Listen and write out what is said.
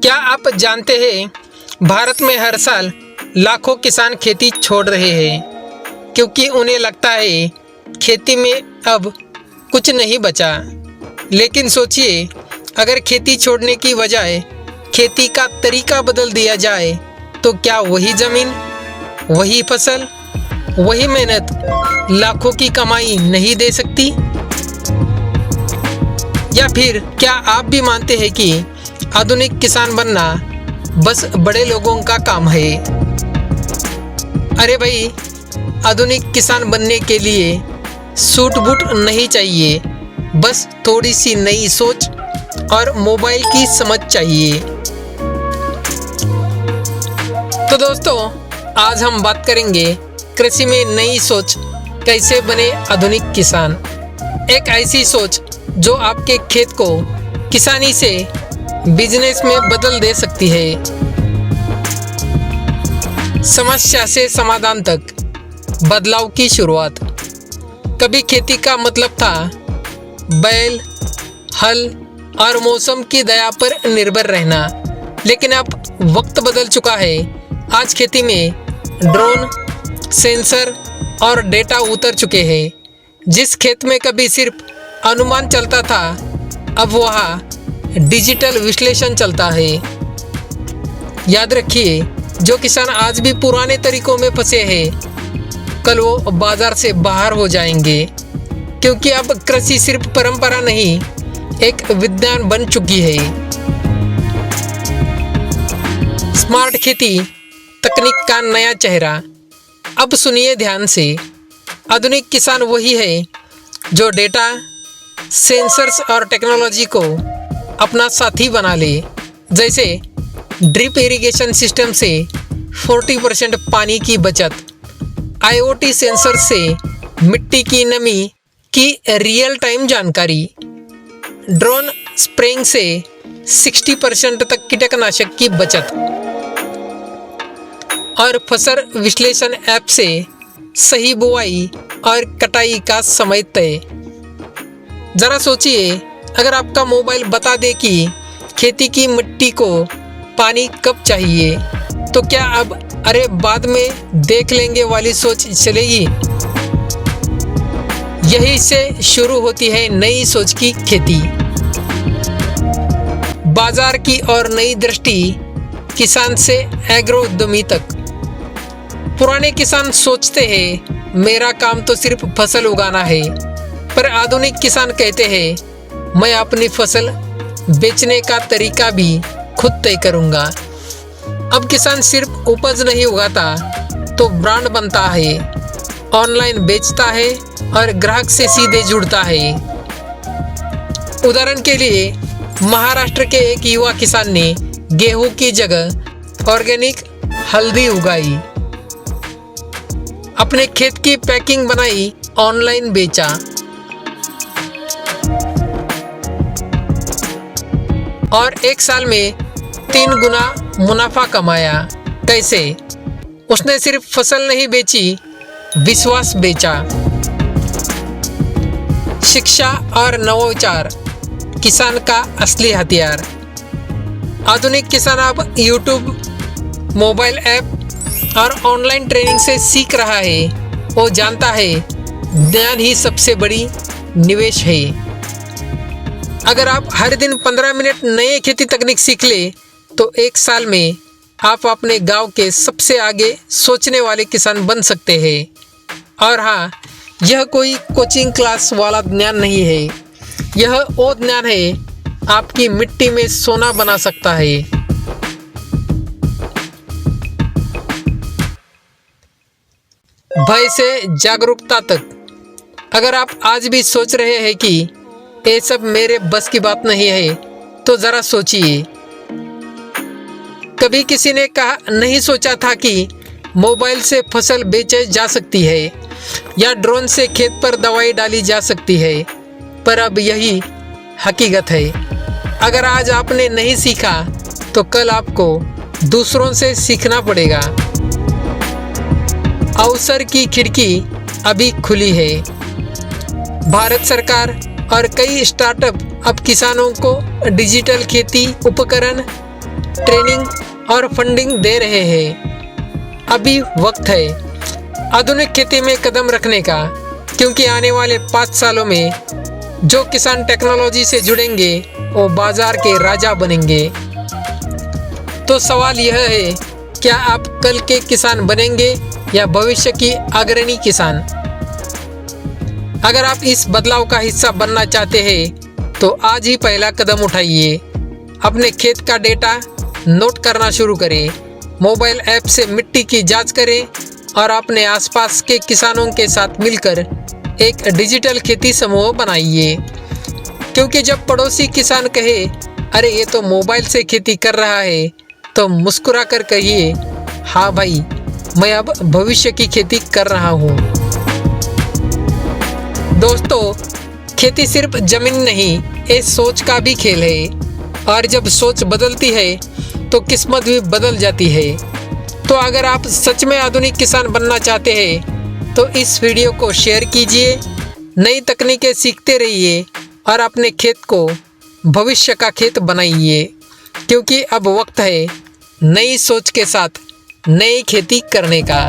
क्या आप जानते हैं भारत में हर साल लाखों किसान खेती छोड़ रहे हैं क्योंकि उन्हें लगता है खेती में अब कुछ नहीं बचा। लेकिन सोचिए, अगर खेती छोड़ने की बजाय खेती का तरीका बदल दिया जाए तो क्या वही ज़मीन, वही फसल, वही मेहनत लाखों की कमाई नहीं दे सकती? या फिर क्या आप भी मानते हैं कि आधुनिक किसान बनना बस बड़े लोगों का काम है? अरे भाई, आधुनिक किसान बनने के लिए सूट बूट नहीं चाहिए, बस थोड़ी सी नई सोच और मोबाइल की समझ चाहिए। तो दोस्तों, आज हम बात करेंगे कृषि में नई सोच कैसे बने आधुनिक किसान। एक ऐसी सोच जो आपके खेत को किसानी से बिजनेस में बदल दे सकती है। समस्या से समाधान तक बदलाव की शुरुआत। कभी खेती का मतलब था बैल, हल और मौसम की दया पर निर्भर रहना, लेकिन अब वक्त बदल चुका है। आज खेती में ड्रोन, सेंसर और डेटा उतर चुके हैं। जिस खेत में कभी सिर्फ अनुमान चलता था, अब वहाँ डिजिटल विश्लेषण चलता है। याद रखिए, जो किसान आज भी पुराने तरीकों में फंसे हैं, कल वो बाजार से बाहर हो जाएंगे, क्योंकि अब कृषि सिर्फ परंपरा नहीं, एक विज्ञान बन चुकी है। स्मार्ट खेती, तकनीक का नया चेहरा। अब सुनिए ध्यान से, आधुनिक किसान वही है जो डेटा, सेंसर्स और टेक्नोलॉजी को अपना साथी बना ले। जैसे ड्रिप इरिगेशन सिस्टम से 40% पानी की बचत, IoT सेंसर से मिट्टी की नमी की रियल टाइम जानकारी, ड्रोन स्प्रेइंग से 60% तक कीटनाशक की बचत और फसल विश्लेषण ऐप से सही बुआई और कटाई का समय तय। ज़रा सोचिए, अगर आपका मोबाइल बता दे कि खेती की मिट्टी को पानी कब चाहिए, तो क्या अब अरे बाद में देख लेंगे वाली सोच चलेगी? यही से शुरू होती है नई सोच की खेती। बाजार की और नई दृष्टि, किसान से एग्रो उद्यमी तक। पुराने किसान सोचते हैं मेरा काम तो सिर्फ फसल उगाना है, पर आधुनिक किसान कहते हैं मैं अपनी फसल बेचने का तरीका भी खुद तय करूंगा। अब किसान सिर्फ उपज नहीं उगाता तो ब्रांड बनता है, ऑनलाइन बेचता है और ग्राहक से सीधे जुड़ता है। उदाहरण के लिए, महाराष्ट्र के एक युवा किसान ने गेहूं की जगह ऑर्गेनिक हल्दी उगाई, अपने खेत की पैकिंग बनाई, ऑनलाइन बेचा। और 1 साल में 3 गुना मुनाफा कमाया। कैसे? उसने सिर्फ फसल नहीं बेची, विश्वास बेचा। शिक्षा और नवाचार, किसान का असली हथियार। आधुनिक किसान अब यूट्यूब, मोबाइल ऐप और ऑनलाइन ट्रेनिंग से सीख रहा है। वो जानता है ज्ञान ही सबसे बड़ी निवेश है। अगर आप हर दिन 15 मिनट नए खेती तकनीक सीख ले तो 1 साल में आप अपने गांव के सबसे आगे सोचने वाले किसान बन सकते हैं। और हाँ, यह कोई कोचिंग क्लास वाला ज्ञान नहीं है, यह वो ज्ञान है आपकी मिट्टी में सोना बना सकता है। भय से जागरूकता तक। अगर आप आज भी सोच रहे हैं कि ये सब मेरे बस की बात नहीं है, तो ज़रा सोचिए, कभी किसी ने नहीं सोचा था कि मोबाइल से फसल बेची जा सकती है या ड्रोन से खेत पर दवाई डाली जा सकती है, पर अब यही हकीकत है। अगर आज आपने नहीं सीखा तो कल आपको दूसरों से सीखना पड़ेगा। अवसर की खिड़की अभी खुली है। भारत सरकार और कई स्टार्टअप अब किसानों को डिजिटल खेती उपकरण, ट्रेनिंग और फंडिंग दे रहे हैं। अभी वक्त है आधुनिक खेती में कदम रखने का, क्योंकि आने वाले 5 सालों में जो किसान टेक्नोलॉजी से जुड़ेंगे वो बाजार के राजा बनेंगे। तो सवाल यह है, क्या आप कल के किसान बनेंगे या भविष्य की अग्रणी किसान? अगर आप इस बदलाव का हिस्सा बनना चाहते हैं तो आज ही पहला कदम उठाइए। अपने खेत का डेटा नोट करना शुरू करें, मोबाइल ऐप से मिट्टी की जांच करें और अपने आसपास के किसानों के साथ मिलकर एक डिजिटल खेती समूह बनाइए। क्योंकि जब पड़ोसी किसान कहे, अरे ये तो मोबाइल से खेती कर रहा है, तो मुस्कुरा कर कहिए, हाँ भाई, मैं अब भविष्य की खेती कर रहा हूँ। दोस्तों, खेती सिर्फ जमीन नहीं, ये सोच का भी खेल है और जब सोच बदलती है तो किस्मत भी बदल जाती है। तो अगर आप सच में आधुनिक किसान बनना चाहते हैं तो इस वीडियो को शेयर कीजिए, नई तकनीकें सीखते रहिए और अपने खेत को भविष्य का खेत बनाइए, क्योंकि अब वक्त है नई सोच के साथ नई खेती करने का।